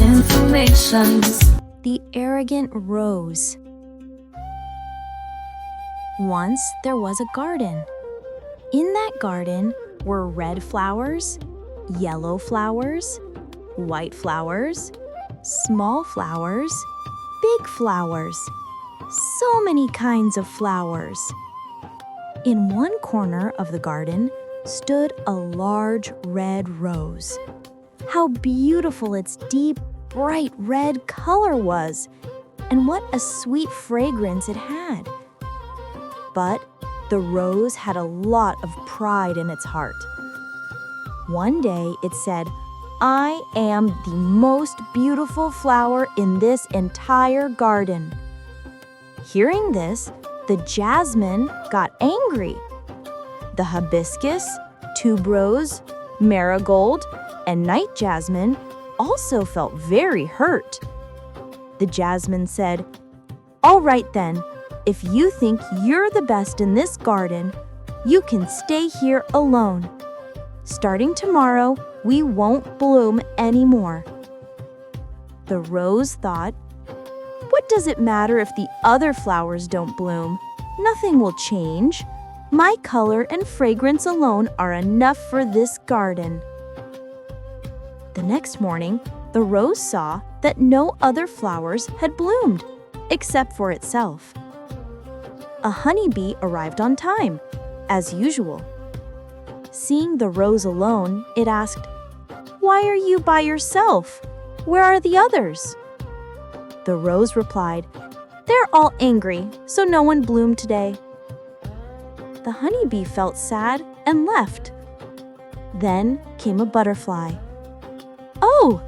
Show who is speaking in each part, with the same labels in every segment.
Speaker 1: Informations.
Speaker 2: The arrogant rose. Once there was a garden. In that garden were red flowers, yellow flowers, white flowers, small flowers, big flowers, so many kinds of flowers. In one corner of the garden stood a large red rose. How beautiful its deep, bright red color was, and what a sweet fragrance it had. But the rose had a lot of pride in its heart. One day it said, "I am the most beautiful flower in this entire garden." Hearing this, the jasmine got angry. The hibiscus, tuberose, marigold, and night jasmine also felt very hurt. The jasmine said, "All right then, if you think you're the best in this garden, you can stay here alone. Starting tomorrow, we won't bloom anymore." The rose thought, "What does it matter if the other flowers don't bloom? Nothing will change. My color and fragrance alone are enough for this garden." The next morning, the rose saw that no other flowers had bloomed, except for itself. A honeybee arrived on time, as usual. Seeing the rose alone, it asked, "Why are you by yourself? Where are the others?" The rose replied, "They're all angry, so no one bloomed today." The honeybee felt sad and left. Then came a butterfly. "Oh,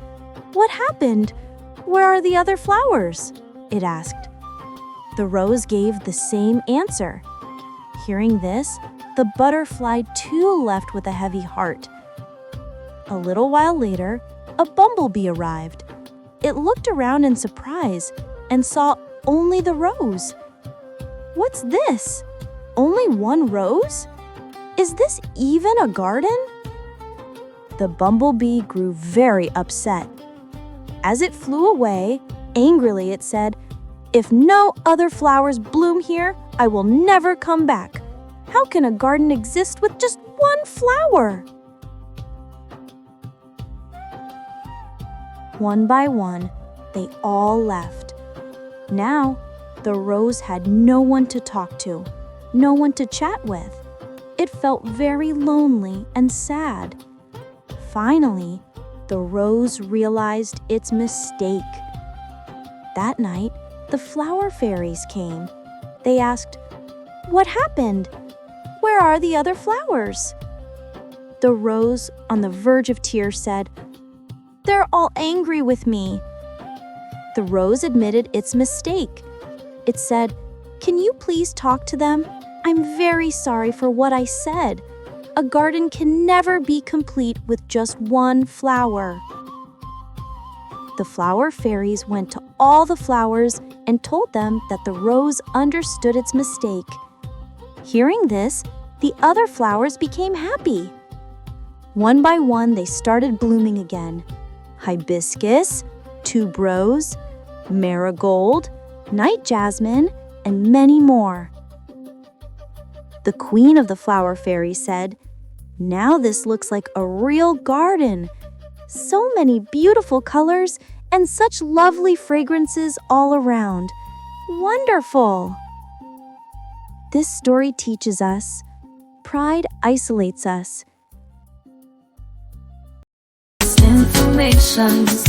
Speaker 2: what happened? Where are the other flowers?" it asked. The rose gave the same answer. Hearing this, the butterfly too left with a heavy heart. A little while later, a bumblebee arrived. It looked around in surprise and saw only the rose. "What's this? Only one rose? Is this even a garden?" The bumblebee grew very upset. As it flew away, angrily it said, "If no other flowers bloom here, I will never come back. How can a garden exist with just one flower?" One by one, they all left. Now, the rose had no one to talk to, no one to chat with. It felt very lonely and sad. Finally, the rose realized its mistake. That night, the flower fairies came. They asked, "What happened? Where are the other flowers?" The rose, on the verge of tears, said, "They're all angry with me." The rose admitted its mistake. It said, "Can you please talk to them? I'm very sorry for what I said. A garden can never be complete with just one flower." The flower fairies went to all the flowers and told them that the rose understood its mistake. Hearing this, the other flowers became happy. One by one, they started blooming again. Hibiscus, tuberose, marigold, night jasmine, and many more. The queen of the flower fairies said, "Now this looks like a real garden. So many beautiful colors and such lovely fragrances all around. Wonderful!" This story teaches us, pride isolates us.
Speaker 1: Informations.